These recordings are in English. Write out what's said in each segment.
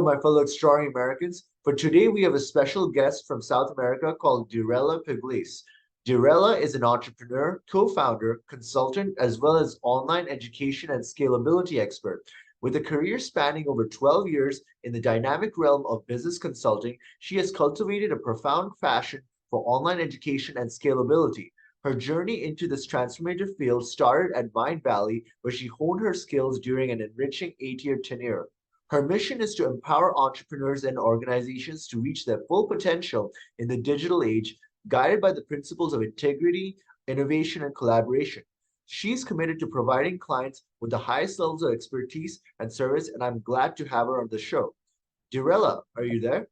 My fellow extraordinary Americans. For today, we have a special guest from South America called Diorella Pugliese. Diorella is an entrepreneur, co-founder, consultant, as well as online education and scalability expert. With a career spanning over 12 years in the dynamic realm of business consulting, she has cultivated a profound passion for online education and scalability. Her journey into this transformative field started at Mind Valley, where she honed her skills during an enriching 8-year tenure. Her mission is to empower entrepreneurs and organizations to reach their full potential in the digital age, guided by the principles of integrity, innovation, and collaboration. She's committed to providing clients with the highest levels of expertise and service, and I'm glad to have her on the show. Dirella, are you there?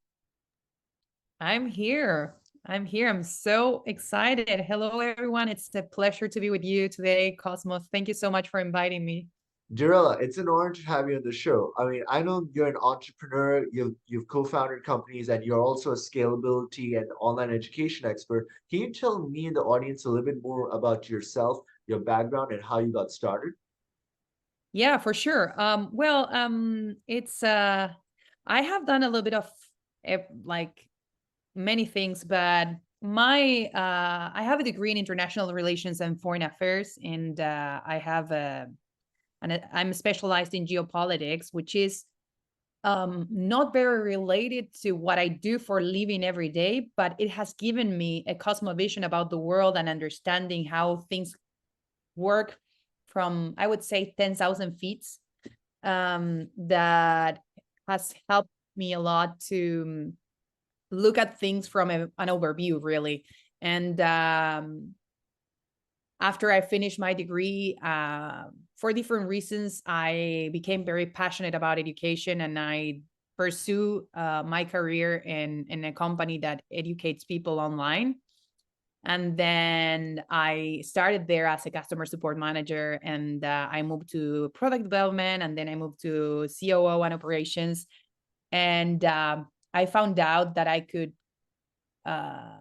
I'm here. I'm here. I'm so excited. Hello, everyone. It's a pleasure to be with you today, Cosmos. Thank you so much for inviting me. Dirella, it's an honor to have you on the show. I mean, I know you're an entrepreneur, you've co-founded companies, and you're also a scalability and online education expert. Can you tell me and the audience a little bit more about yourself, your background, and how you got started? Yeah, for sure. It's I have done a little bit of like many things, but my I have a degree in international relations and foreign affairs, and I'm specialized in geopolitics, which is not very related to what I do for a living every day, but it has given me a cosmovision about the world and understanding how things work from, I would say, 10,000 feet. That has helped me a lot to look at things from an overview, really. And after I finished my degree, for different reasons, I became very passionate about education, and I pursue my career in a company that educates people online. And then I started there as a customer support manager, and I moved to product development, and then I moved to COO and operations. And I found out that I could uh,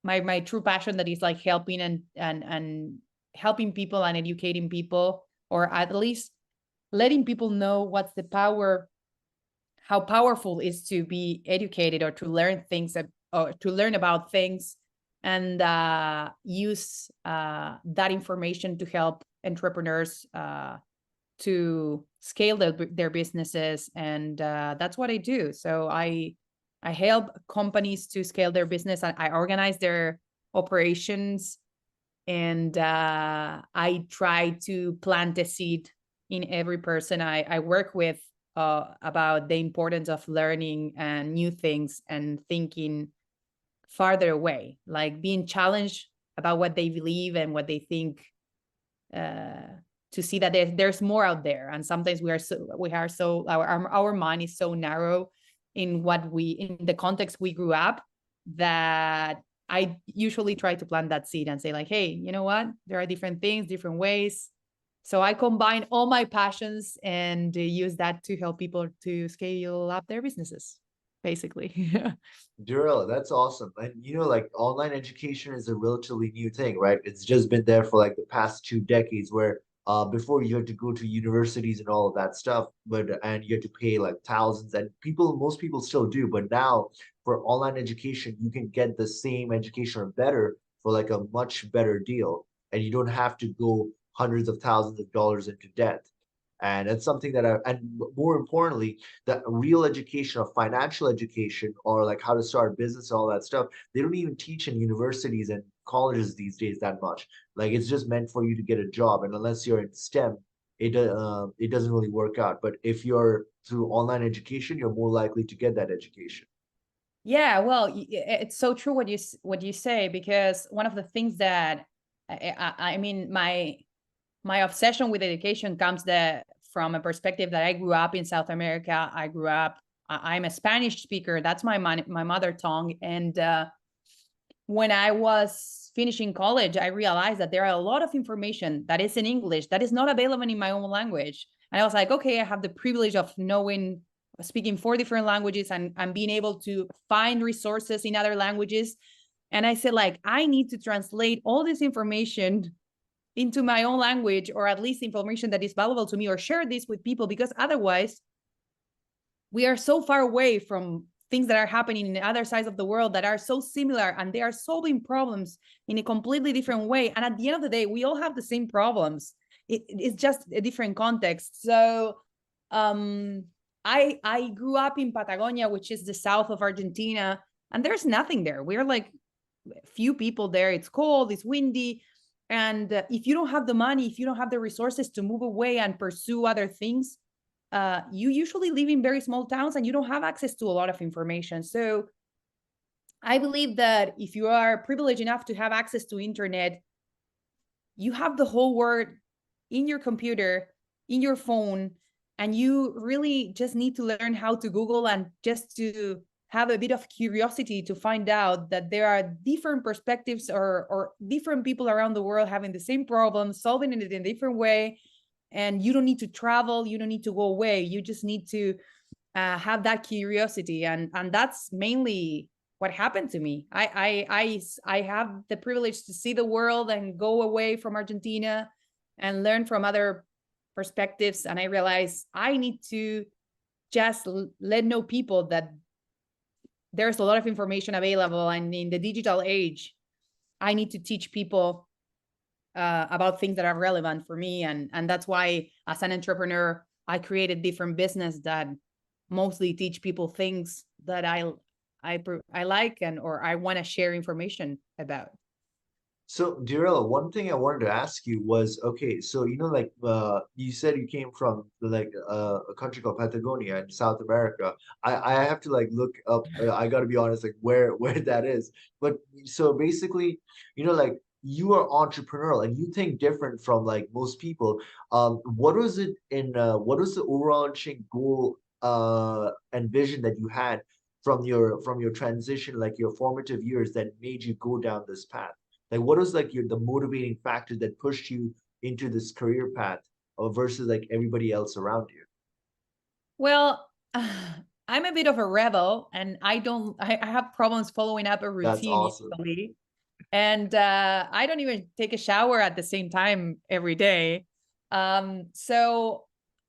my true passion, that is like helping and helping people and educating people, or at least letting people know what's the power, how powerful is to be educated, or to learn things, or to learn about things, and use that information to help entrepreneurs to scale their businesses. And that's what I do. So I help companies to scale their business. I organize their operations, and I try to plant a seed in every person I work with, about the importance of learning and new things and thinking farther away, like being challenged about what they believe and what they think, uh, to see that there's more out there. And sometimes our mind is so narrow in the context we grew up, that I usually try to plant that seed and say, like, hey, you know what, there are different things, different ways. So I combine all my passions and use that to help people to scale up their businesses, basically. Durella, that's awesome. And like online education is a relatively new thing, right? It's just been there for like the past 2 decades where before you had to go to universities and all of that stuff, but and you had to pay like thousands, and most people still do, but now for online education, you can get the same education or better for like a much better deal, and you don't have to go hundreds of thousands of dollars into debt. And it's something that and more importantly, the real education of financial education, or like how to start a business and all that stuff, they don't even teach in universities and colleges these days that much. Like it's just meant for you to get a job, and unless you're in STEM, it doesn't really work out. But if you're through online education, you're more likely to get that education. Yeah, well, it's so true what you say, because one of the things that I mean, my obsession with education comes from a perspective that I grew up in South America. I'm a Spanish speaker. That's my mother tongue. And when I was finishing college, I realized that there are a lot of information that is in English that is not available in my own language. And I was like, okay, I have the privilege of speaking 4 different languages, and being able to find resources in other languages. And I said, like, I need to translate all this information into my own language, or at least information that is valuable to me, or share this with people, because otherwise we are so far away from things that are happening in other sides of the world that are so similar, and they are solving problems in a completely different way. And at the end of the day, we all have the same problems. It's just a different context. So I grew up in Patagonia, which is the south of Argentina, and there's nothing there. We're like few people there. It's cold, it's windy. And if you don't have the money, if you don't have the resources to move away and pursue other things, you usually live in very small towns and you don't have access to a lot of information. So I believe that if you are privileged enough to have access to internet, you have the whole world in your computer, in your phone, and you really just need to learn how to Google and just to have a bit of curiosity to find out that there are different perspectives or different people around the world having the same problem, solving it in a different way. And you don't need to travel, you don't need to go away. You just need to have that curiosity. And that's mainly what happened to me. I have the privilege to see the world and go away from Argentina and learn from other perspectives. And I realized I need to just let know people that there's a lot of information available. And in the digital age, I need to teach people about things that are relevant for me. And that's why, as an entrepreneur, I created different business that mostly teach people things that I like and or I want to share information about. So, Diorella, one thing I wanted to ask you was, okay, so like you said you came from like a country called Patagonia in South America. I have to like look up. I got to be honest, like where that is. But so basically, like you are entrepreneurial and you think different from like most people. What was it what was the overarching goal and vision that you had from your transition, like your formative years that made you go down this path? Like, what was like the motivating factor that pushed you into this career path versus like everybody else around you? Well, I'm a bit of a rebel, and I have problems following up a That's routine awesome. usually. And I don't even take a shower at the same time every day. So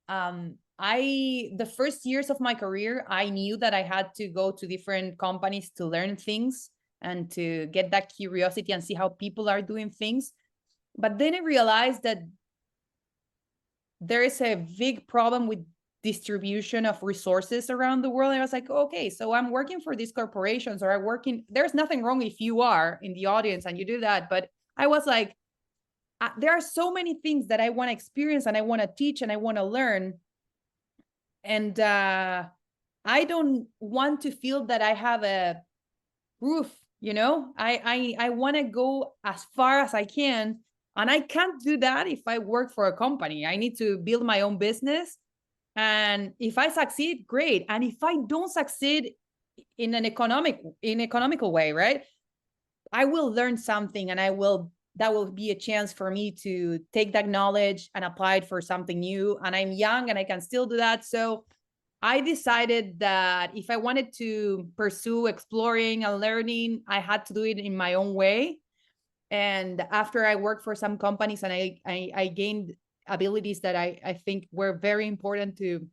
the first years of my career, I knew that I had to go to different companies to learn things and to get that curiosity and see how people are doing things. But then I realized that there is a big problem with distribution of resources around the world. And I was like, okay, so I'm working for these corporations, or there's nothing wrong if you are in the audience and you do that. But I was like, there are so many things that I want to experience and I want to teach and I want to learn. And I don't want to feel that I have a roof, I want to go as far as I can. And I can't do that if I work for a company. I need to build my own business. And if I succeed, great. And if I don't succeed in an economical way, right? I will learn something, and that will be a chance for me to take that knowledge and apply it for something new. And I'm young and I can still do that. So I decided that if I wanted to pursue exploring and learning, I had to do it in my own way. And after I worked for some companies and I gained abilities that I think were very important to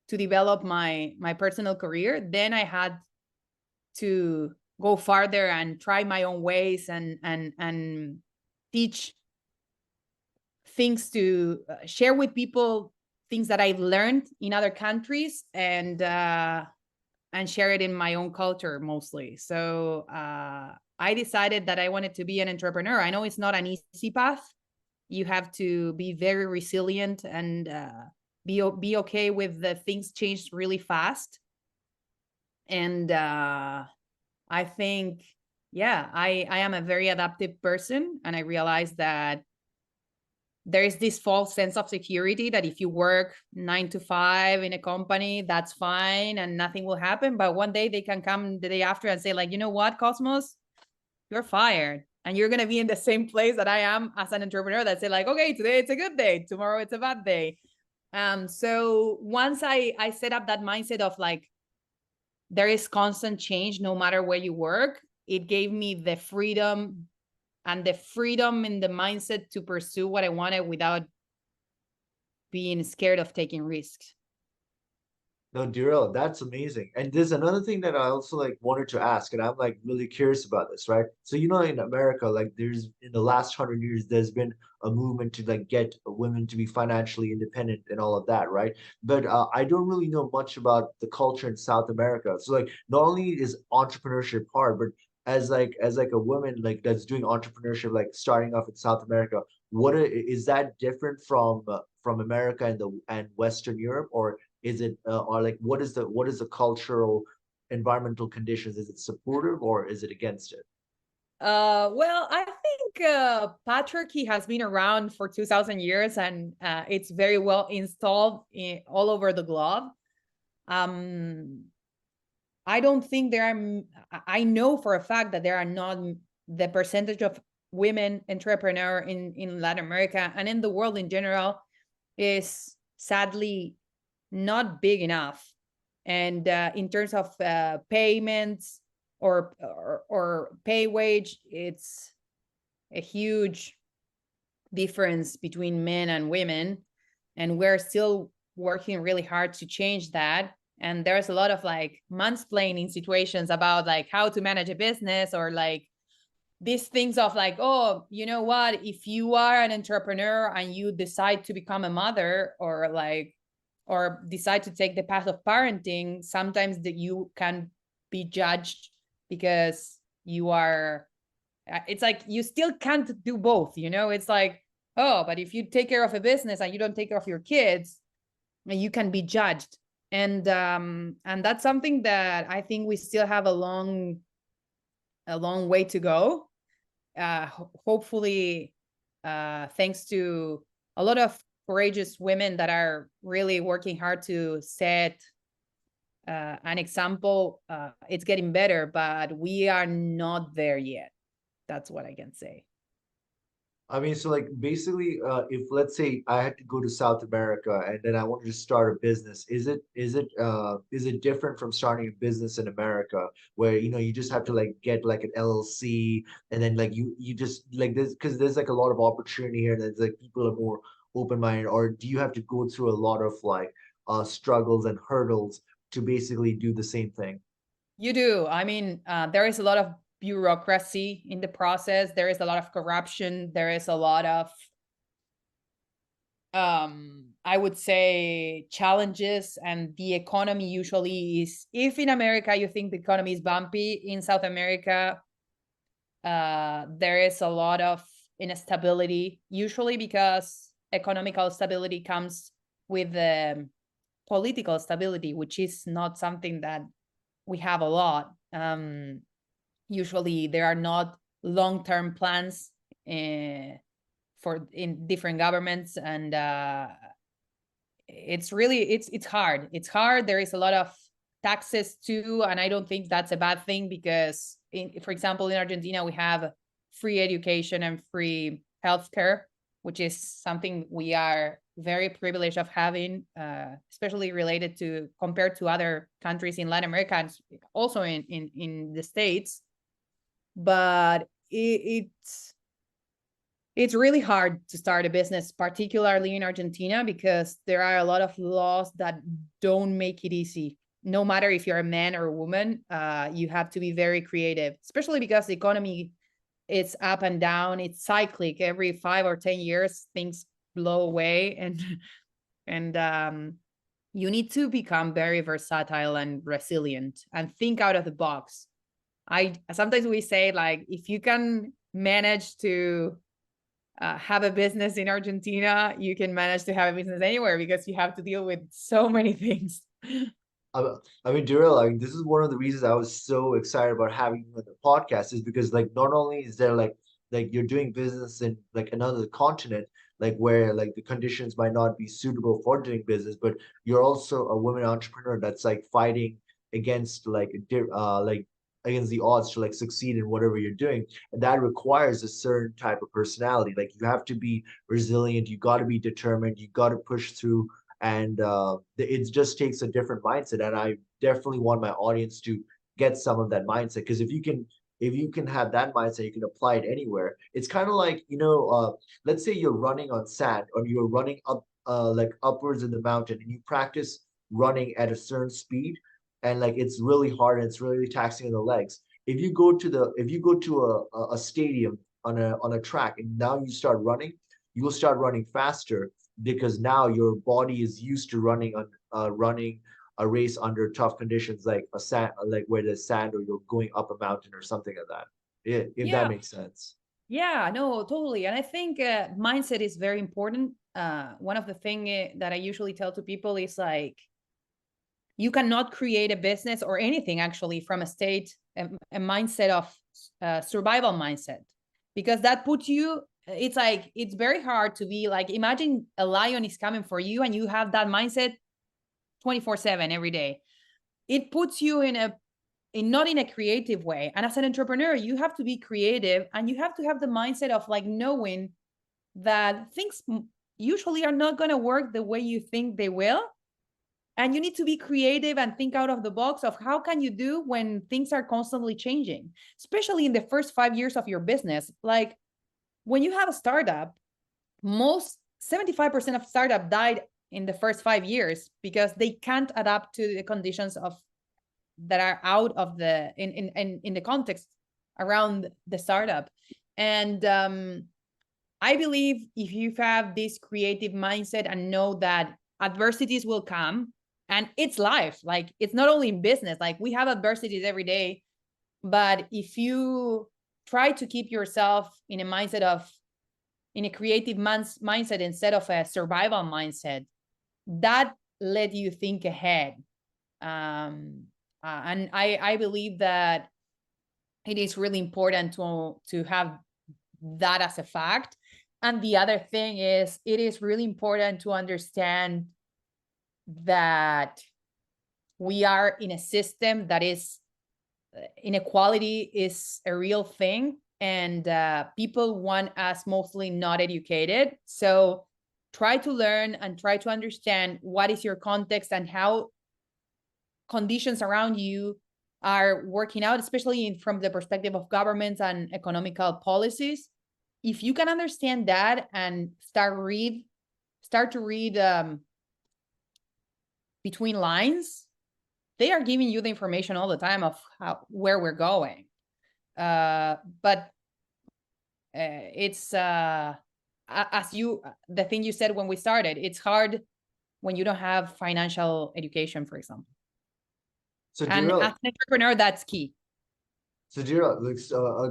develop my personal career, then I had to go farther and try my own ways and teach things, to share with people things that I've learned in other countries, and share it in my own culture mostly. So I decided that I wanted to be an entrepreneur. I know it's not an easy path. You have to be very resilient and be okay with the things changed really fast. And I think, yeah, I am a very adaptive person, and I realized that there is this false sense of security that if you work 9 to 5 in a company, that's fine and nothing will happen. But one day they can come the day after and say, like, you know what, Cosmos, you're fired. And you're going to be in the same place that I am as an entrepreneur that say, like, okay, today it's a good day, tomorrow it's a bad day. So once I set up that mindset of like, there is constant change no matter where you work, it gave me the freedom in the mindset to pursue what I wanted without being scared of taking risks. No, Daryl, that's amazing. And there's another thing that I also like wanted to ask, and I'm like really curious about this, right? So you know, in America, like there's in the last 100 years, there's been a movement to like get women to be financially independent and all of that, right? But I don't really know much about the culture in South America. So like, not only is entrepreneurship hard, but as like a woman like that's doing entrepreneurship, like starting off in South America, is that different from America and the and Western Europe, or is it or like what is the cultural environmental conditions? Is it supportive or is it against it? Well, I think patriarchy has been around for 2000 years, and it's very well installed all over the globe. Um, I don't think there are, I know for a fact that there are not the percentage of women entrepreneur in Latin America and in the world in general is sadly not big enough. And in terms of payments or pay wage, it's a huge difference between men and women, and we're still working really hard to change that. And there's a lot of like mansplaining situations about like how to manage a business, or like these things of like, oh, you know what, if you are an entrepreneur and you decide to become a mother, or like, or decide to take the path of parenting, sometimes that you can be judged because you are, it's like you still can't do both, you know. It's like, oh, but if you take care of a business and you don't take care of your kids, you can be judged. And that's something that I think we still have a long way to go. Hopefully, thanks to a lot of courageous women that are really working hard to set an example, it's getting better, but we are not there yet. That's what I can say. I mean, so like basically, if let's say I had to go to South America and then I wanted to start a business, is it different from starting a business in America where you just have to like get like an LLC and then like you just like this because there's like a lot of opportunity here and there's like people are more open-minded, or do you have to go through a lot of like struggles and hurdles to basically do the same thing? You do. I mean, there is a lot of bureaucracy in the process. There is a lot of corruption. There is a lot of, I would say, challenges. And the economy usually is, if in America you think the economy is bumpy, in South America, there is a lot of instability, usually because economical stability comes with political stability, which is not something that we have a lot. Usually, there are not long-term plans for in different governments, and it's really it's hard. It's hard. There is a lot of taxes too, and I don't think that's a bad thing because, for example, in Argentina, we have free education and free healthcare, which is something we are very privileged of having, especially related to compared to other countries in Latin America and also in the States. But it's really hard to start a business, particularly in Argentina, because there are a lot of laws that don't make it easy. No matter if you're a man or a woman, you have to be very creative, especially because the economy, it's up and down. It's cyclic. Every 5 or 10 years, things blow away, and you need to become very versatile and resilient and think out of the box. I sometimes we say like, if you can manage to have a business in Argentina, you can manage to have a business anywhere because you have to deal with so many things. I, I mean, Daryl, like this is one of the reasons I was so excited about having you on the podcast is because like not only is there like you're doing business in like another continent, like where like the conditions might not be suitable for doing business, but you're also a woman entrepreneur that's like fighting against like against the odds to like succeed in whatever you're doing. And that requires a certain type of personality. Like you have to be resilient, you got to be determined, you got to push through and it just takes a different mindset, and I definitely want my audience to get some of that mindset because if you can have that mindset you can apply it anywhere. It's kind of like let's say you're running on sand or you're running up like upwards in the mountain and you practice running at a certain speed, and like it's really hard and it's really taxing on the legs. If you go to a stadium on a track and now you start running, you will start running faster because now your body is used to running a race under tough conditions like a sand, like where there's sand, or you're going up a mountain or something like that. Yeah, if that Yeah. makes sense. Yeah, no, totally. And I think mindset is very important. One of the thing that I usually tell to people is like, you cannot create a business or anything actually from a mindset of survival mindset, because that puts you, it's like, it's very hard to be like, imagine a lion is coming for you and you have that mindset 24/7 every day. It puts you not in a creative way. And as an entrepreneur, you have to be creative and you have to have the mindset of like knowing that things usually are not going to work the way you think they will. And you need to be creative and think out of the box of how can you do when things are constantly changing, especially in the first 5 years of your business. Like when you have a startup, most 75% of startup died in the first 5 years because they can't adapt to the conditions of that are out of the in the context around the startup. And I believe if you have this creative mindset and know that adversities will come, and it's life, like it's not only in business, like we have adversities every day, but if you try to keep yourself in a mindset of in a creative mindset instead of a survival mindset, that let you think ahead. And I believe that it is really important to have that as a fact. And the other thing is, it is really important to understand that we are in a system that is inequality is a real thing, and people want us mostly not educated. So try to learn and try to understand what is your context and how conditions around you are working out, especially from the perspective of governments and economical policies. If you can understand that and start to read between lines, they are giving you the information all the time of where we're going. But it's as you the thing you said when we started, it's hard when you don't have financial education, for example. So And as Dira, an entrepreneur, that's key. So, Dira, like,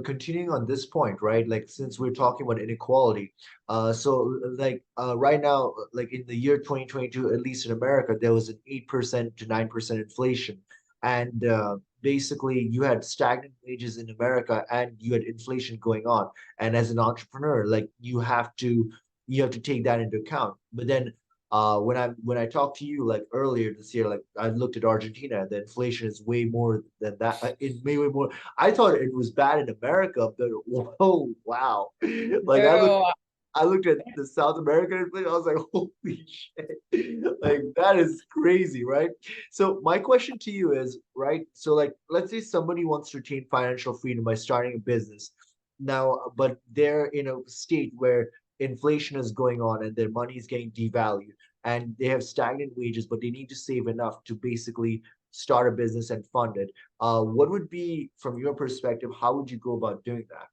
continuing on this point, right? Like, since we're talking about inequality, right now, like in the year 2022, at least in America, there was an 8% to 9% inflation, and basically, you had stagnant wages in America, and you had inflation going on. And as an entrepreneur, like you have to take that into account. But then when I talked to you like earlier this year, like I looked at Argentina, the inflation is way more than that. It way more. I thought it was bad in America, but whoa, wow! Like So I looked at the South American inflation. I was like, holy shit! Like that is crazy, right? So my question to you is, right? So like, let's say somebody wants to attain financial freedom by starting a business now, but they're in a state where inflation is going on and their money is getting devalued and they have stagnant wages, but they need to save enough to basically start a business and fund it. What would be, from your perspective, how would you go about doing that?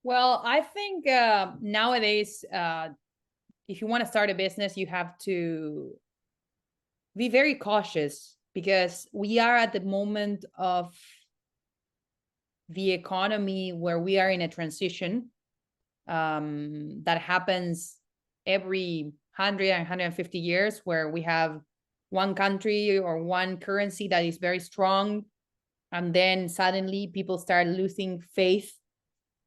well, I think nowadays, if you want to start a business, you have to be very cautious because we are at the moment of the economy where we are in a transition that happens every 100 and 150 years, where we have one country or one currency that is very strong, and then suddenly people start losing faith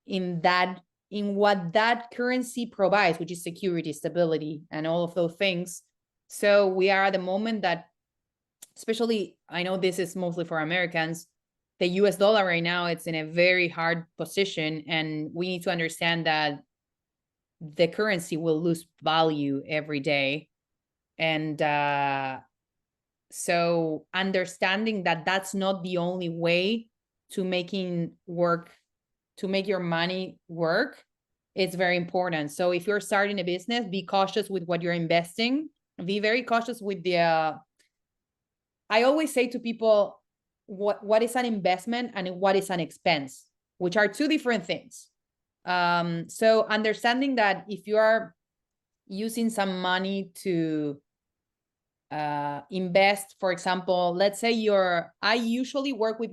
in that, in what that currency provides, which is security, stability, and all of those things. So we are at the moment that, especially, I know this is mostly for Americans, the US dollar right now, it's in a very hard position, and we need to understand that the currency will lose value every day. And so understanding that that's not the only way to making work, to make your money work, it's very important. So if you're starting a business, be cautious with what you're investing. be very cautious with the I always say to people, what is an investment and what is an expense, which are two different things. So understanding that if you are using some money to invest, for example, let's say I usually work with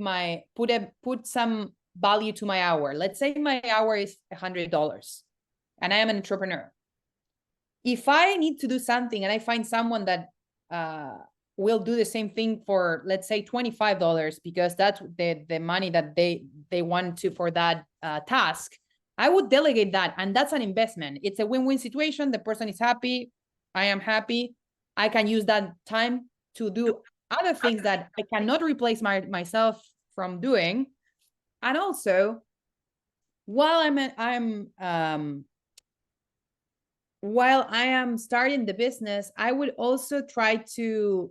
put some value to my hour. Let's say my hour is $100 and I am an entrepreneur. If I need to do something and I find someone that will do the same thing for, let's say, $25, because that's the money that they want to for that task, I would delegate that, and that's an investment. It's a win-win situation. The person is happy, I am happy. I can use that time to do other things that I cannot replace myself from doing. And also, while while I am starting the business, I would also try to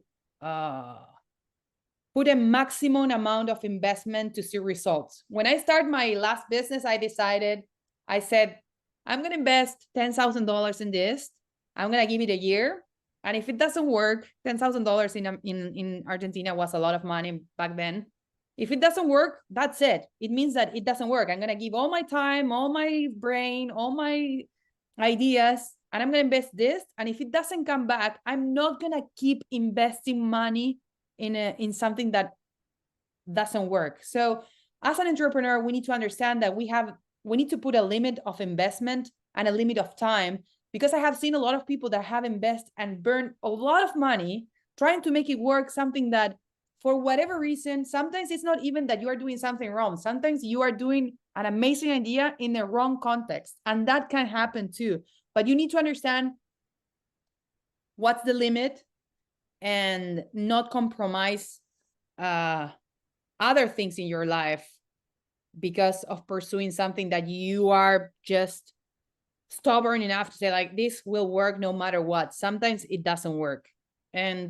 put a maximum amount of investment to see results. When I started my last business, I said, I'm going to invest $10,000 in this. I'm going to give it a year. And if it doesn't work, $10,000 in Argentina was a lot of money back then. If it doesn't work, that's it. It means that it doesn't work. I'm going to give all my time, all my brain, all my ideas, and I'm going to invest this. And if it doesn't come back, I'm not going to keep investing money in something that doesn't work. So as an entrepreneur, we need to understand that we need to put a limit of investment and a limit of time, because I have seen a lot of people that have invested and burned a lot of money trying to make it work, something that for whatever reason, sometimes it's not even that you are doing something wrong. Sometimes you are doing an amazing idea in the wrong context, and that can happen too. But you need to understand what's the limit and not compromise other things in your life because of pursuing something that you are just stubborn enough to say, like, this will work no matter what. Sometimes it doesn't work. And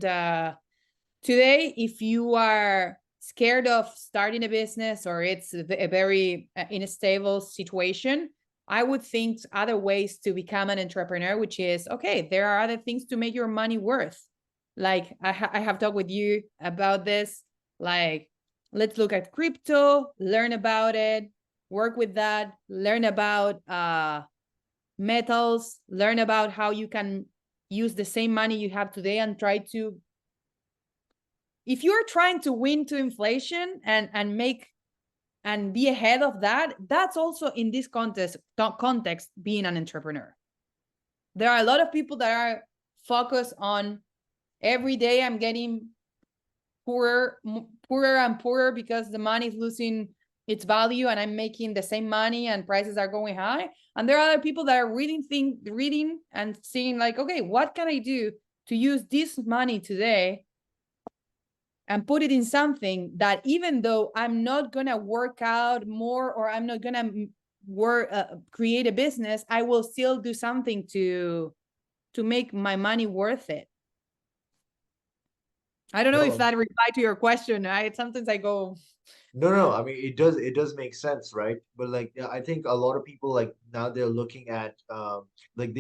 today, if you are scared of starting a business or it's a very unstable situation, I would think other ways to become an entrepreneur, which is, okay, there are other things to make your money worth. Like I have talked with you about this, like, let's look at crypto, learn about it, work with that, learn about metals, learn about how you can use the same money you have today and try to, if you're trying to win to inflation and make and be ahead of that, that's also in this context being an entrepreneur. There are a lot of people that are focused on every day I'm getting poorer and poorer because the money is losing its value and I'm making the same money and prices are going high. And there are other people that are reading and seeing, like, okay, what can I do to use this money today and put it in something that, even though I'm not going to work out more or I'm not going to create a business, I will still do something to make my money worth it. I don't know if that replied to your question. Sometimes I go. No. I mean, it does make sense, right? But like, I think a lot of people, like, now they're looking at like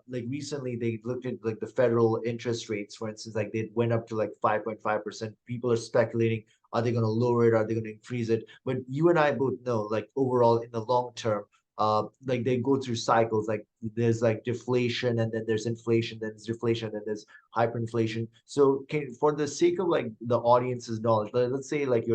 like recently they looked at like the federal interest rates, for instance, like they went up to like 5.5%. People are speculating, are they going to lower it? Are they going to increase it? But you and I both know, like, overall in the long term, like they go through cycles. Like there's like deflation, and then there's inflation, then there's deflation, then there's hyperinflation. So for the sake of like the audience's knowledge, let's say like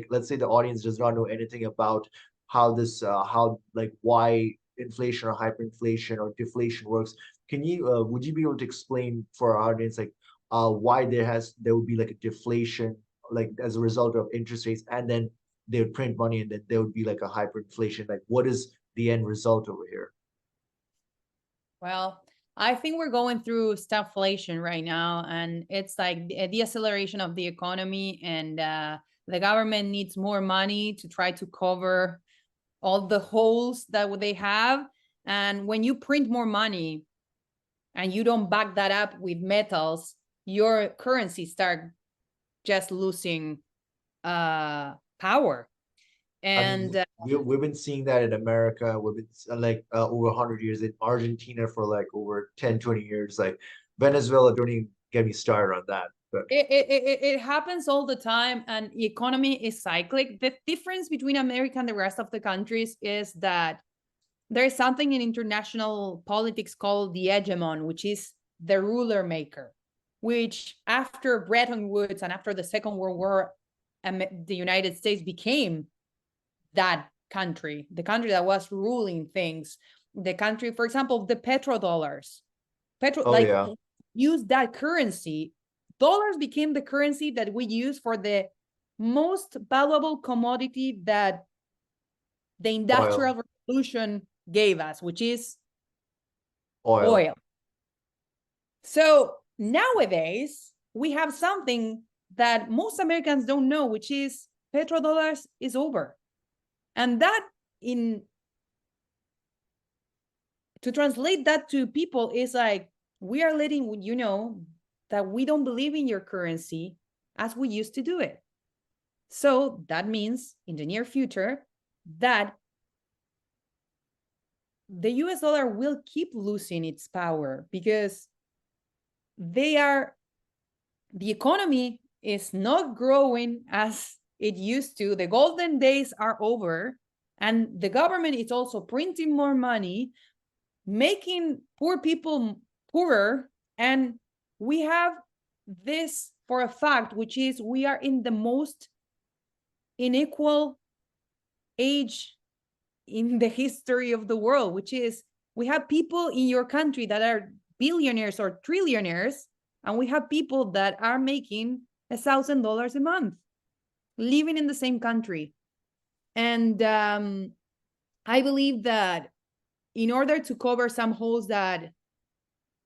let's say the audience does not know anything about how how, like, why inflation or hyperinflation or deflation works. Would you be able to explain for our audience, like, why there would be like a deflation, like as a result of interest rates, and then they would print money, and then there would be like a hyperinflation? Like, what is the end result over here? Well, I think we're going through stagflation right now, and it's like a deceleration of the economy, and the government needs more money to try to cover all the holes that they have. And when you print more money and you don't back that up with metals, your currency start just losing power. And I mean, we've been seeing that in America. We've been like over 100 years, in Argentina for like over 10, 20 years. Like Venezuela, don't even get me started on that. But It happens all the time, and the economy is cyclic. The difference between America and the rest of the countries is that there is something in international politics called the hegemon, which is the ruler maker, which after Bretton Woods and after the Second World War, the United States became that country, the country that was ruling things. The country, for example, the petrodollars, oh yeah, use that currency. Dollars became the currency that we use for the most valuable commodity that the oil, Industrial Revolution gave us, which is oil. oil. So nowadays, we have something that most Americans don't know, which is petrodollars is over. And that to translate that to people is like, we are letting you know that we don't believe in your currency as we used to do it. So that means in the near future that the US dollar will keep losing its power because the economy is not growing as it used to. The golden days are over, and the government is also printing more money, making poor people poorer. And we have this for a fact, which is we are in the most unequal age in the history of the world, which is we have people in your country that are billionaires or trillionaires, and we have people that are making $1,000 a month living in the same country. And I believe that in order to cover some holes that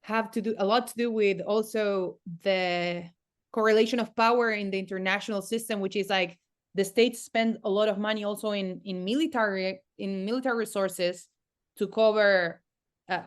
have to do a lot to do with also the correlation of power in the international system, which is like the states spend a lot of money also in military resources to cover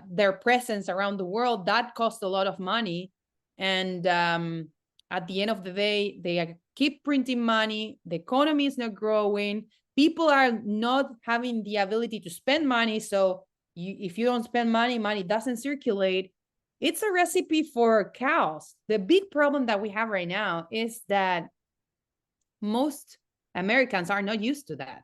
their presence around the world. That costs a lot of money, and at the end of the day, they keep printing money. The economy is not growing. People are not having the ability to spend money. So if you don't spend money, money doesn't circulate. It's a recipe for chaos. The big problem that we have right now is that most Americans are not used to that.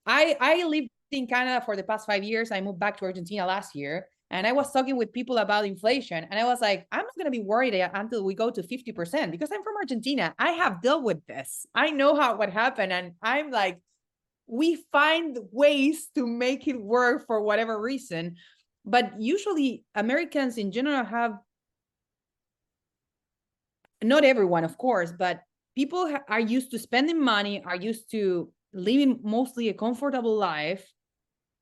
I lived in Canada for the past 5 years. I moved back to Argentina last year, and I was talking with people about inflation, and I was like, I'm not going to be worried until we go to 50% because I'm from Argentina. I have dealt with this. I know what happened, and I'm like, we find ways to make it work for whatever reason. But usually Americans in general have, not everyone, of course, but people are used to spending money, are used to living mostly a comfortable life.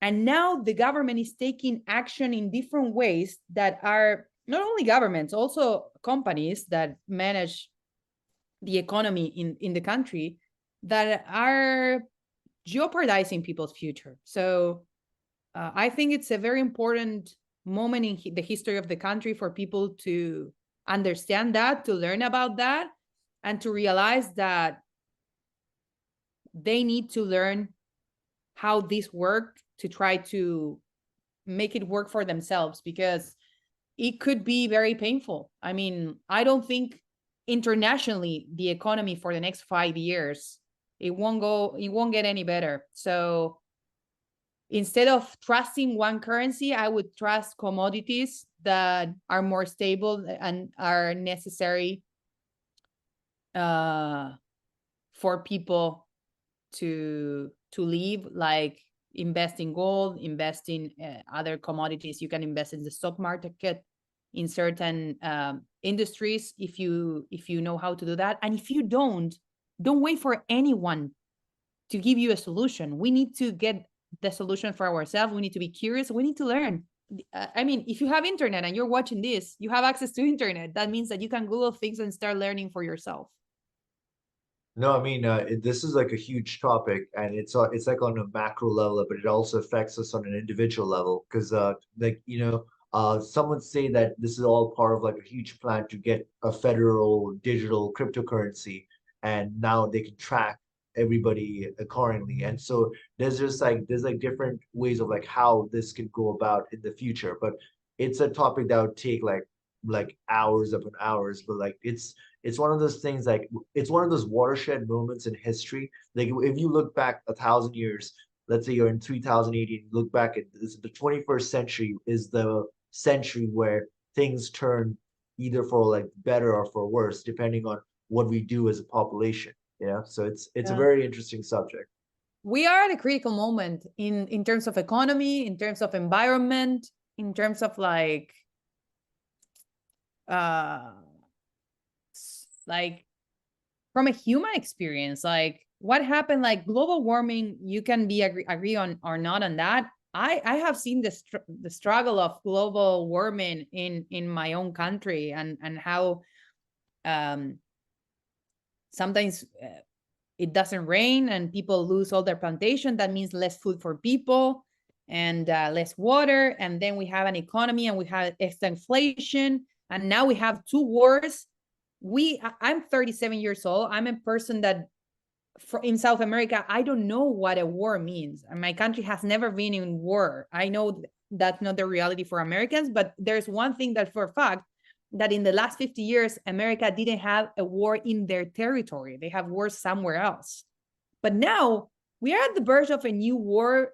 And now the government is taking action in different ways that are not only governments, also companies that manage the economy in the country that are jeopardizing people's future. So I think it's a very important moment in the history of the country for people to understand that, to learn about that, and to realize that they need to learn how this works to try to make it work for themselves, because it could be very painful. I mean, I don't think internationally the economy for the next 5 years, it won't get any better. So instead of trusting one currency, I would trust commodities that are more stable and are necessary for people to live, like invest in gold, invest in other commodities. You can invest in the stock market, in certain industries if you know how to do that. And if you don't wait for anyone to give you a solution. We need to get the solution for ourselves. We need to be curious. We need to learn. I mean, if you have internet and you're watching this, you have access to internet. That means that you can Google things and start learning for yourself. No, I mean, this is like a huge topic, and it's like on a macro level, but it also affects us on an individual level. Because, like some would say that this is all part of like a huge plan to get a federal digital cryptocurrency, and now they can track everybody accordingly. And so there's like different ways of like how this can go about in the future. But it's a topic that would take like like hours upon hours, but like it's one of those things, like it's one of those watershed moments in history. Like if you look back 1,000 years, let's say you're in 3018, look back at this, the 21st century is the century where things turn either for like better or for worse, depending on what we do as a population. Yeah. So it's a Yeah. very interesting subject. We are at a critical moment in terms of economy, in terms of environment, in terms of uh like from a human experience, like what happened, like global warming, you can be agree on or not on that. I have seen the struggle of global warming in my own country, and how um sometimes it doesn't rain and people lose all their plantation. That means less food for people and less water. And then we have an economy and we have extra inflation. And now we have two wars. I'm 37 years old. I'm a person that in South America, I don't know what a war means. And my country has never been in war. I know that's not the reality for Americans, but there's one thing that for a fact, that in the last 50 years, America didn't have a war in their territory. They have wars somewhere else. But now we are at the verge of a new war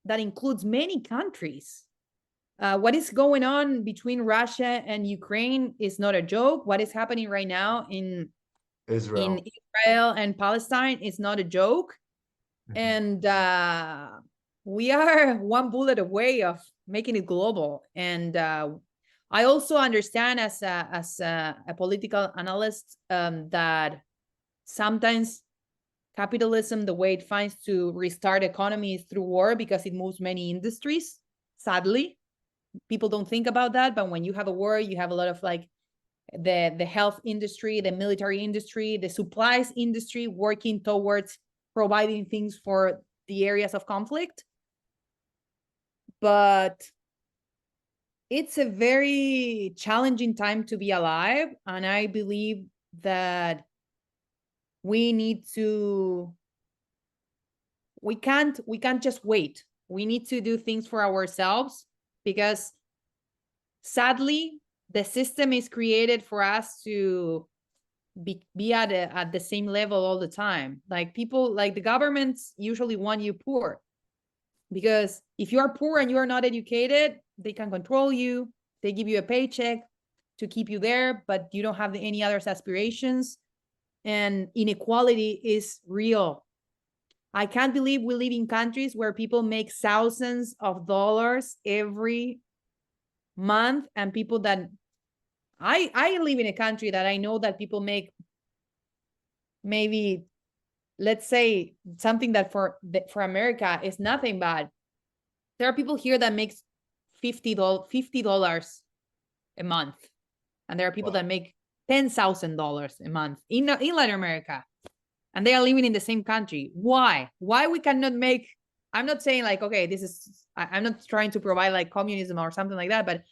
that includes many countries. What is going on between Russia and Ukraine is not a joke. What is happening right now in Israel. Israel and Palestine is not a joke. Mhm. And we are one bullet away of making it global. And I also understand as a political analyst, that sometimes capitalism, the way it finds to restart economies through war, because it moves many industries. Sadly, people don't think about that, but when you have a war, you have a lot of like the health industry, the military industry, the supplies industry working towards providing things for the areas of conflict. But it's a very challenging time to be alive, and I believe that we need to we can't just wait. We need to do things for ourselves, because sadly the system is created for us to be at the same level all the time. Like people, like the governments usually want you poor, because if you are poor and you are not educated, they can control you. They give you a paycheck to keep you there, but you don't have any other aspirations. And inequality is real. I can't believe we live in countries where people make thousands of dollars every month, and people that I live in a country that I know that people make maybe, let's say, something that for America is nothing, but there are people here that makes $50 a month, and there are people Wow. that make $10,000 a month in Latin America, and they are living in the same country. Why we cannot make? I'm not saying like, okay, this is. I'm not trying to provide like communism or something like that, but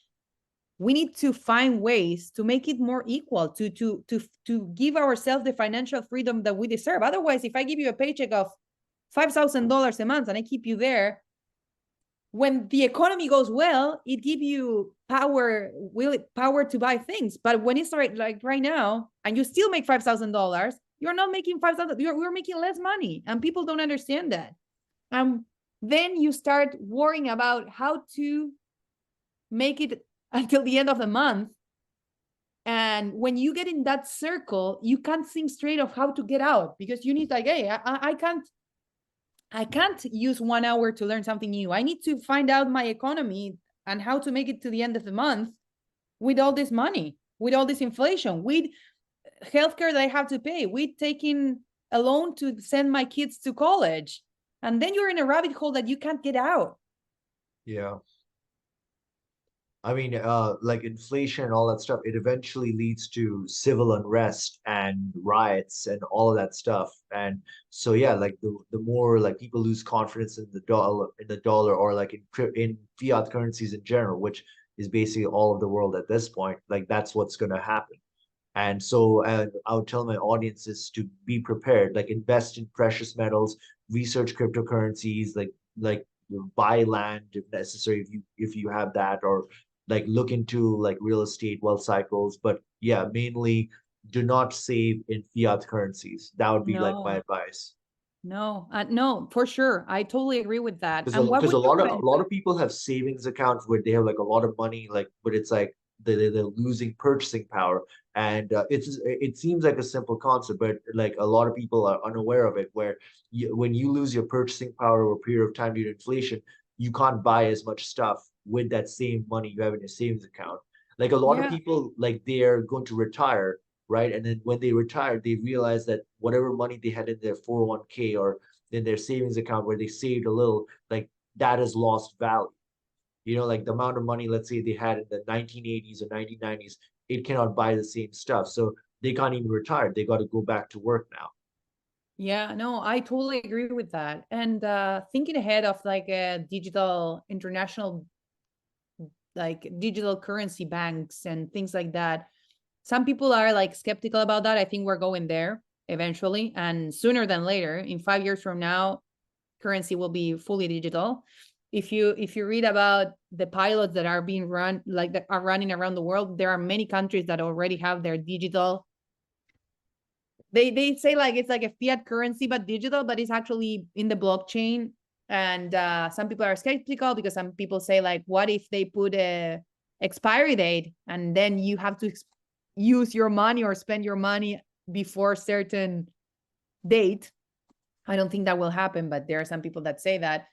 we need to find ways to make it more equal, to give ourselves the financial freedom that we deserve. Otherwise, if I give you a paycheck of $5,000 a month and I keep you there, when the economy goes well, it gives you power to buy things. But when it's like right now, and you still make $5,000, you're not making 5,000. You're making less money, and people don't understand that. Then you start worrying about how to make it until the end of the month. And when you get in that circle, you can't think straight of how to get out, because you need like, hey, I can't use 1 hour to learn something new. I need to find out my economy and how to make it to the end of the month with all this money, with all this inflation, with healthcare that I have to pay, with taking a loan to send my kids to college. And then you're in a rabbit hole that you can't get out. Yeah. I mean, like inflation and all that stuff, it eventually leads to civil unrest and riots and all of that stuff. And so, yeah, like the more like people lose confidence in the dollar, or like in fiat currencies in general, which is basically all of the world at this point, like that's what's going to happen. And so, I would tell my audiences to be prepared, like invest in precious metals, research cryptocurrencies, like buy land if necessary, if you have that, or like look into like real estate, wealth cycles, but yeah, mainly do not save in fiat currencies. That would be like my No, advice. no, for sure. I totally agree with that. Because And what because would a you lot of recommend? people have savings accounts where they have like a lot of money, like, but it's like they're losing purchasing power. And it seems like a simple concept, but like a lot of people are unaware of it, where when you lose your purchasing power over a period of time due to inflation, you can't buy as much stuff with that same money you have in your savings account. Like a lot of Yeah, people, like they're going to retire, right? And then when they retire, they realize that whatever money they had in their 401k or in their savings account where they saved a little, like that has lost value. You know, like the amount of money, let's say they had in the 1980s or 1990s, it cannot buy the same stuff. So they can't even retire. They got to go back to work now. yeah, no, I totally agree with that. And thinking ahead of like a digital international, like digital currency banks and things like that, some people are like skeptical about that. I think we're going there eventually, and sooner than later. In 5 years from now, currency will be fully digital. If you read about the pilots that are being run, like that are running around the world, there are many countries that already have their digital. They say like it's like a fiat currency but digital, but it's actually in the blockchain. And some people are skeptical because some people say like, what if they put a expiry date and then you have to use your money or spend your money before certain date? I don't think that will happen, but there are some people that say that.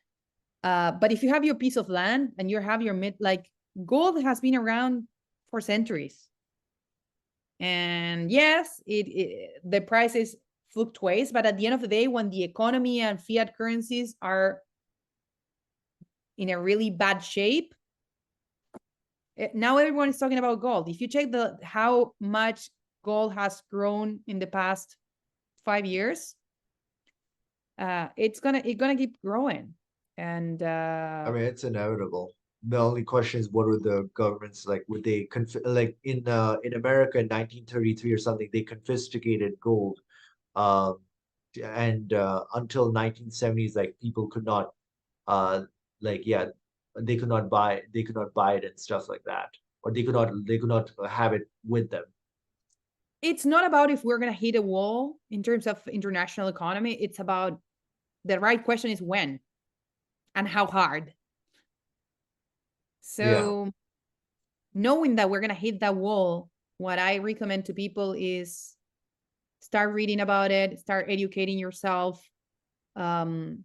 But if you have your piece of land and you have your like gold has been around for centuries. And yes, the prices fluctuates, but at the end of the day, when the economy and fiat currencies are in a really bad shape, now everyone is talking about gold. If you check the how much gold has grown in the past 5 years, it's gonna keep growing. And I mean, it's inevitable. The only question is, what would the governments like? Would they like in America in 1933 or something? They confiscated gold, um, and until 1970s, like people could not, uh, like yeah, they could not buy it and stuff like that, or they could not have it with them. it's not about if we're gonna hit a wall in terms of international economy. It's about the right question is when and how hard. Yeah. So knowing that we're going to hit that wall, what I recommend to people is start reading about it, start educating yourself, um,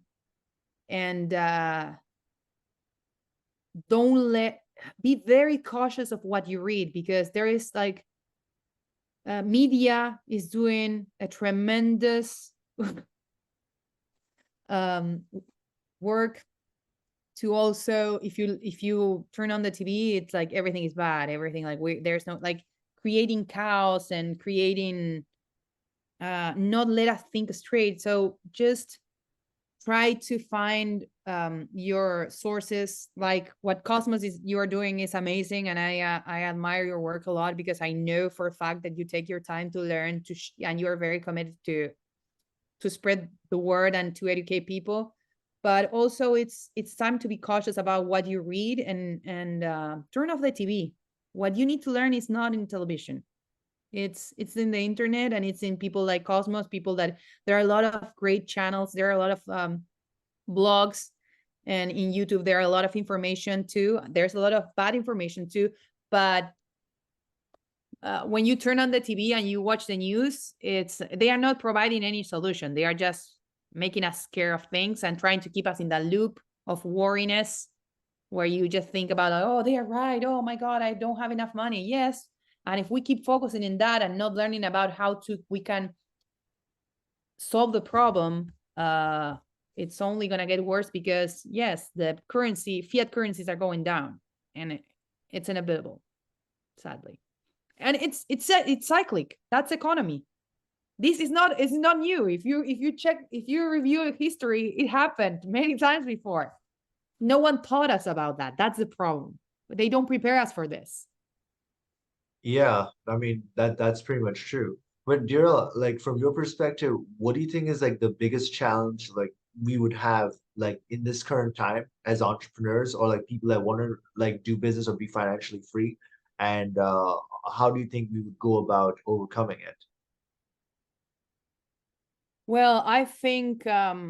and don't let be very cautious of what you read, because there is like media is doing a tremendous um, work to also, if you turn on the TV, it's like everything is bad, everything like there's no like creating chaos and creating not let us think straight. So just try to find your sources. Like what Cosmos is you're doing is amazing, and I admire your work a lot, because I know for a fact that you take your time to learn and you are very committed to spread the word and to educate people. But also it's time to be cautious about what you read, and turn off the TV. What you need to learn is not in television. It's in the internet, and it's in people like Cosmos, people that there are a lot of great channels, there are a lot of blogs, and in YouTube there are a lot of information too. There's a lot of bad information too, but when you turn on the TV and you watch the news, it's they are not providing any solution. They are just making us scared of things and trying to keep us in that loop of worriness, where you just think about, like, oh, they are right. Oh my God, I don't have enough money. Yes. And if we keep focusing in that and not learning about how to we can solve the problem, it's only gonna get worse, because yes, the fiat currencies are going down, and it's inevitable, sadly. And it's cyclic. That's economy. This is not it's not new. If you review history, it happened many times before. No one taught us about that. That's the problem. They don't prepare us for this. Yeah, I mean that's pretty much true. But Dira, like from your perspective, what do you think is like the biggest challenge like we would have like in this current time as entrepreneurs or like people that want to like do business or be financially free? And how do you think we would go about overcoming it? Well, I think as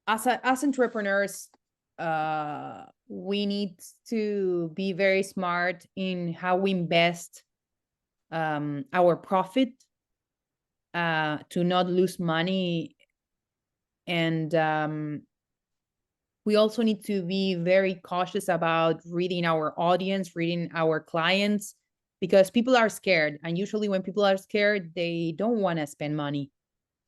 entrepreneurs, we need to be very smart in how we invest our profit, to not lose money. And we also need to be very cautious about reading our audience, reading our clients, because people are scared. And usually when people are scared, they don't want to spend money.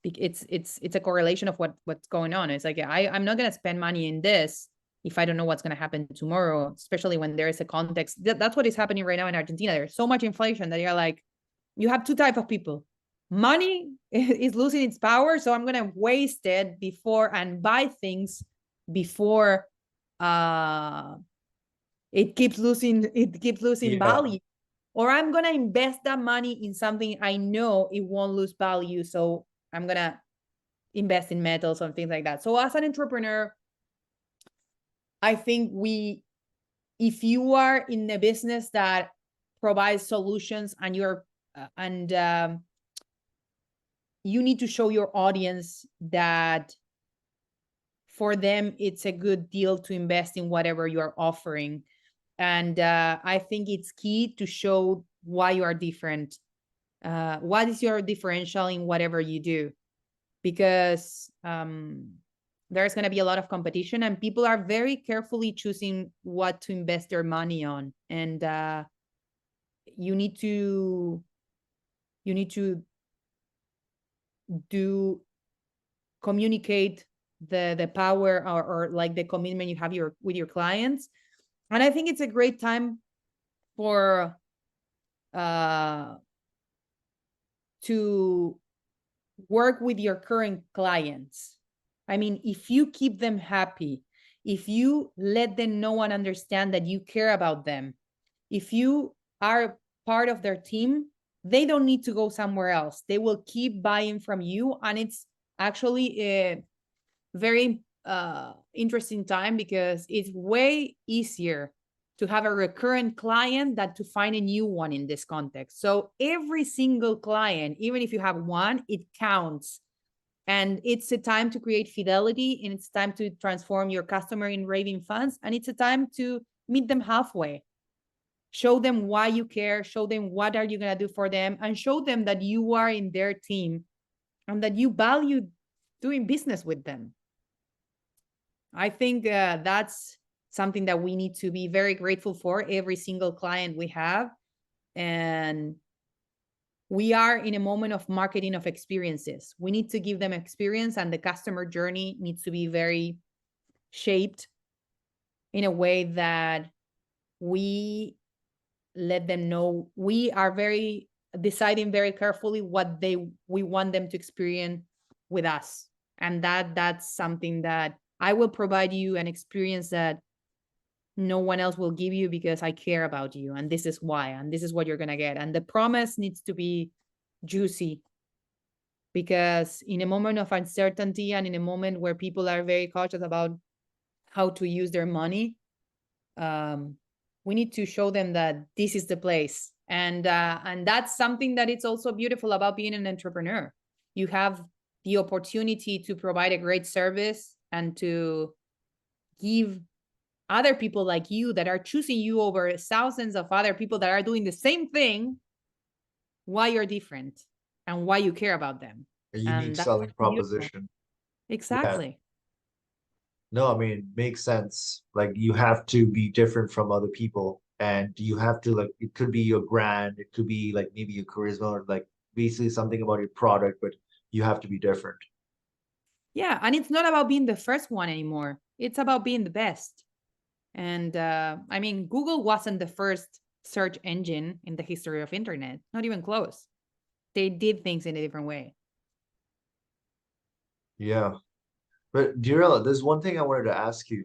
It's a correlation of what's going on. It's like I'm not going to spend money in this if I don't know what's going to happen tomorrow, especially when there is a context. That's what is happening right now in Argentina. There's so much inflation that you're like, you have two type of people. Money is losing its power, so I'm going to waste it before and buy things before uh it keeps losing Yeah, value, or I'm going to invest that money in something I know it won't lose value, so I'm going to invest in metals and things like that. So as an entrepreneur, I think if you are in a business that provides solutions and you need to show your audience that for them it's a good deal to invest in whatever you're offering. And I think it's key to show why you are different. What is your differential in whatever you do? Because there's going to be a lot of competition, and people are very carefully choosing what to invest their money on. And you need to do communicate the power, or like the commitment you have with your clients. And I think it's a great time for uh to work with your current clients. I mean, if you keep them happy, if you let them know and understand that you care about them, if you are part of their team, they don't need to go somewhere else. They will keep buying from you. And it's actually a very interesting time, because it's way easier to have a recurrent client than to find a new one in this context. So every single client, even if you have one, it counts. And it's a time to create fidelity, and it's time to transform your customer in raving fans, and it's a time to meet them halfway. Show them why you care, show them what are you going to do for them, and show them that you are in their team and that you value doing business with them. I think that's something that we need to be very grateful for, every single client we have. And we are in a moment of marketing of experiences. We need to give them experience, and the customer journey needs to be very shaped in a way that we let them know we are very deciding very carefully what we want them to experience with us. And that's something that I will provide you an experience that no one else will give you, because I care about you, and this is why, and this is what you're going to get. And the promise needs to be juicy, because in a moment of uncertainty and in a moment where people are very cautious about how to use their money, we need to show them that this is the place. And that's something that it's also beautiful about being an entrepreneur. You have the opportunity to provide a great service and to give other people like you that are choosing you over thousands of other people that are doing the same thing, why you're different and why you care about them. a unique And that's selling beautiful. proposition. Yeah. Exactly. No, I mean, makes sense. Like you have to be different from other people, and you have to like it could be your brand, it could be like maybe your charisma, or like basically something about your product, but you have to be different. Yeah. And it's not about being the first one anymore. It's about being the best. And I mean, Google wasn't the first search engine in the history of internet, not even close. They did things in a different way. Yeah. But Dirella, there's one thing I wanted to ask you.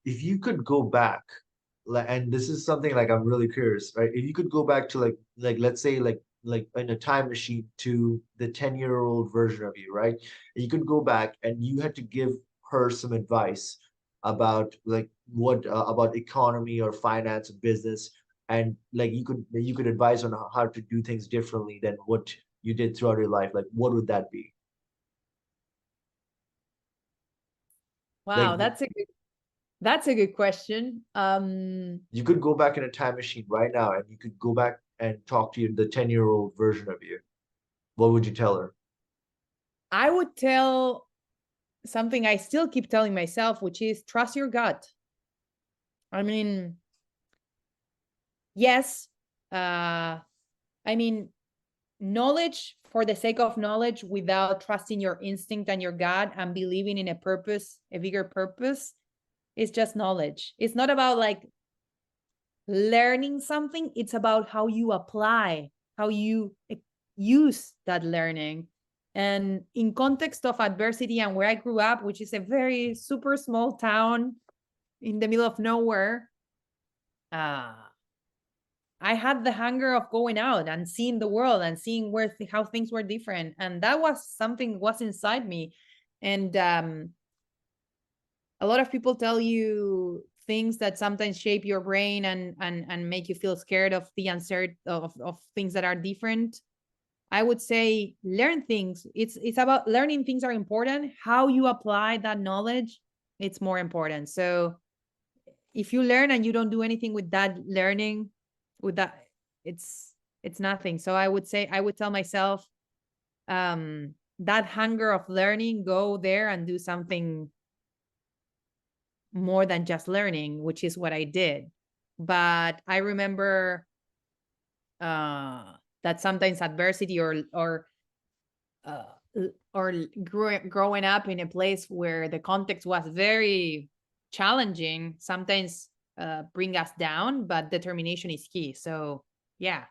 If you could go back, like, and this is something like I'm really curious, right? If you could go back to like let's say like like in a time machine to the 10-year-old version of you, right? You could go back and you had to give her some advice about like what about economy or finance and business, and like you could advise on how to do things differently than what you did throughout your life. Like what would that be? Wow, Like that's a good question. you could go back in a time machine right now and you could go back and talk to the 10-year-old version of you. What would you tell her? I would tell something I still keep telling myself, which is trust your gut. I mean, yes, I mean, knowledge for the sake of knowledge without trusting your instinct and your gut and believing in a purpose, a bigger purpose, is just knowledge. It's not about like learning something, it's about how you apply, how you use that learning. And in context of adversity and where I grew up, which is a very super small town in the middle of nowhere, uh, I had the hunger of going out and seeing the world and seeing how things were different, and that was something was inside me. And a lot of people tell you things that sometimes shape your brain and make you feel scared of the uncertain of things that are different. I would say learn things. It's about learning things are important. How you apply that knowledge, it's more important. So if you learn and you don't do anything with that learning, with that, it's nothing. So I would say I would tell myself, that hunger of learning, go there and do something more than just learning, which is what I did. But I remember that sometimes adversity uh, growing up in a place where the context was very challenging sometimes bring us down, but determination is key. So yeah,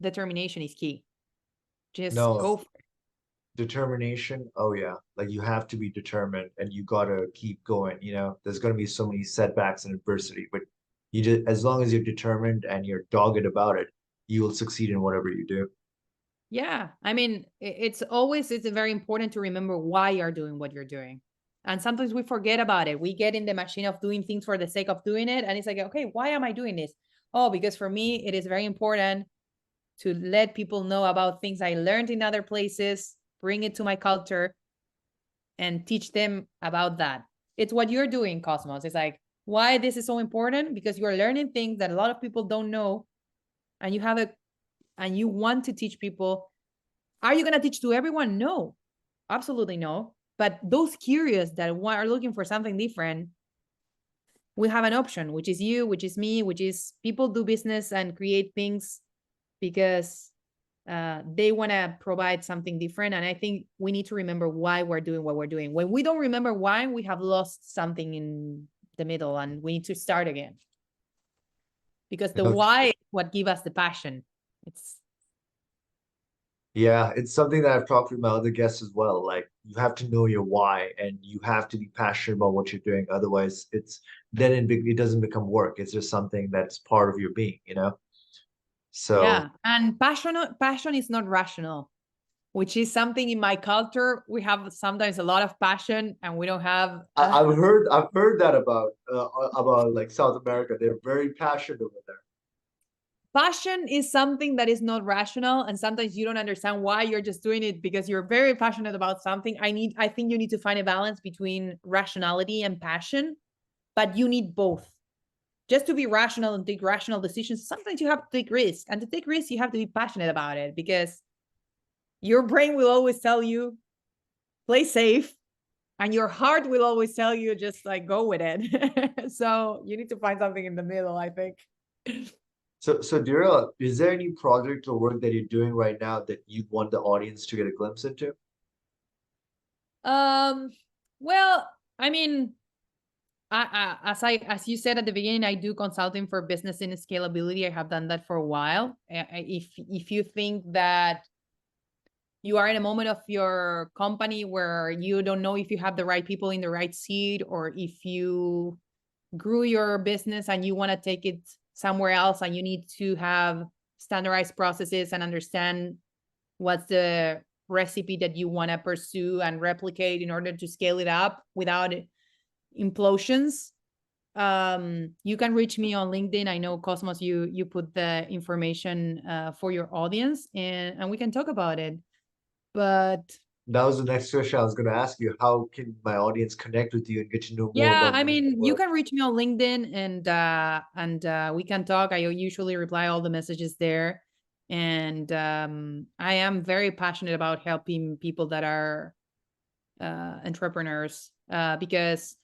determination is key. Just No, go for it. determination. Oh yeah. Like you have to be determined and you gotta keep going, you know. There's gonna be so many setbacks and adversity, but you just as long as you're determined and you're dogged about it, you will succeed in whatever you do. Yeah, I mean, it's very important to remember why you're doing what you're doing. And sometimes we forget about it. We get in the machine of doing things for the sake of doing it. And it's like, okay, why am I doing this? Oh, because for me, it is very important to let people know about things I learned in other places, bring it to my culture, and teach them about that. It's what you're doing, Cosmos. It's like, why this is so important? Because you're learning things that a lot of people don't know, and and you want to teach people. Are you going to teach to everyone? No, absolutely no. But those curious that are looking for something different, we have an option, which is you, which is me, which is people do business and create things because they want to provide something different. And I think we need to remember why we're doing what we're doing. When we don't remember why, we have lost something in the middle and we need to start again. Because You the know, why is what give us the passion. It's yeah, it's something that I've talked with my other guests as well. Like you have to know your why and you have to be passionate about what you're doing. Otherwise, it doesn't become work. It's just something that's part of your being, you know? So yeah. And passion is not rational, which is something in my culture. We have sometimes a lot of passion and we don't have I've heard that about like South America. They're very passionate over there. passion is something that is not rational, and sometimes you don't understand why. You're just doing it because you're very passionate about something. I think you need to find a balance between rationality and passion, but you need both. Just to be rational and take rational decisions, sometimes you have to take risks, and to take risks you have to be passionate about it, because your brain will always tell you play safe, and your heart will always tell you just like go with it. So you need to find something in the middle, I think. So Dira, is there any project or work that you're doing right now that you want the audience to get a glimpse into? um well, I mean, as you said at the beginning, I do consulting for business in scalability. I have done that for a while. If you think that you are in a moment of your company where you don't know if you have the right people in the right seat, or if you grew your business and you want to take it somewhere else and you need to have standardized processes and understand what's the recipe that you want to pursue and replicate in order to scale it up without implosions, you can reach me on LinkedIn. I know, Cosmos, you put the information for your audience, and we can talk about it. But that was the next question I was going to ask you. How can my audience connect with you and get to know more yeah, about I your mean, you work? can reach me on LinkedIn, and we can talk. I usually reply all the messages there, and I am very passionate about helping people that are entrepreneurs, because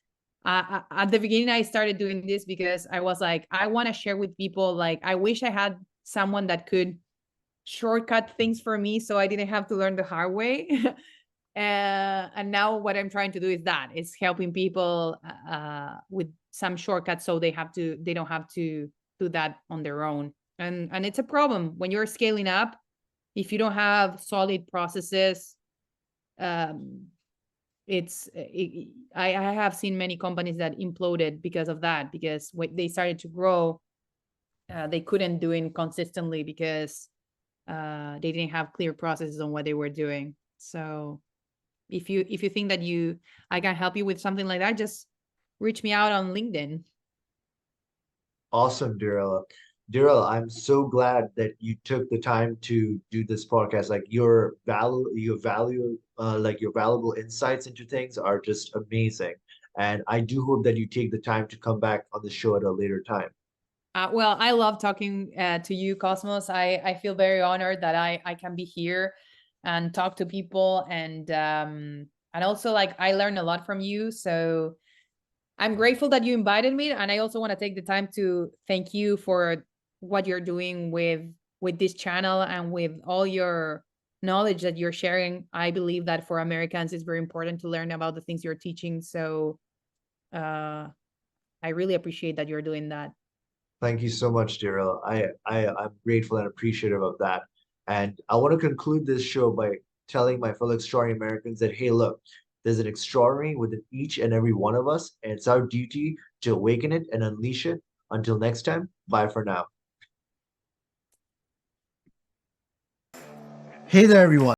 at the beginning I started doing this because I was like, I want to share with people. Like, I wish I had someone that could shortcut things for me so I didn't have to learn the hard way. And now what I'm trying to do is that it's helping people with some shortcuts so they don't have to do that on their own. And it's a problem when you're scaling up. If you don't have solid processes, um, I have seen many companies that imploded because of that, because when they started to grow, they couldn't do it consistently because they didn't have clear processes on what they were doing. So if you think that I can help you with something like that, just reach me out on LinkedIn. Awesome, Diorella. Diorella, I'm so glad that you took the time to do this podcast. Like like your valuable insights into things are just amazing. And I do hope that you take the time to come back on the show at a later time. Well, I love talking to you, Cosmos. I feel very honored that I can be here and talk to people, and also, like, I learned a lot from you. So I'm grateful that you invited me, and I also want to take the time to thank you for what you're doing with this channel and with all your knowledge that you're sharing. I believe that for Americans, it's very important to learn about the things you're teaching. So I really appreciate that you're doing that. Thank you so much, Daryl. I'm grateful and appreciative of that. And I want to conclude this show by telling my fellow extraordinary Americans that, hey, look, there's an extraordinary within each and every one of us, and it's our duty to awaken it and unleash it. Until next time, bye for now. Hey there, everyone.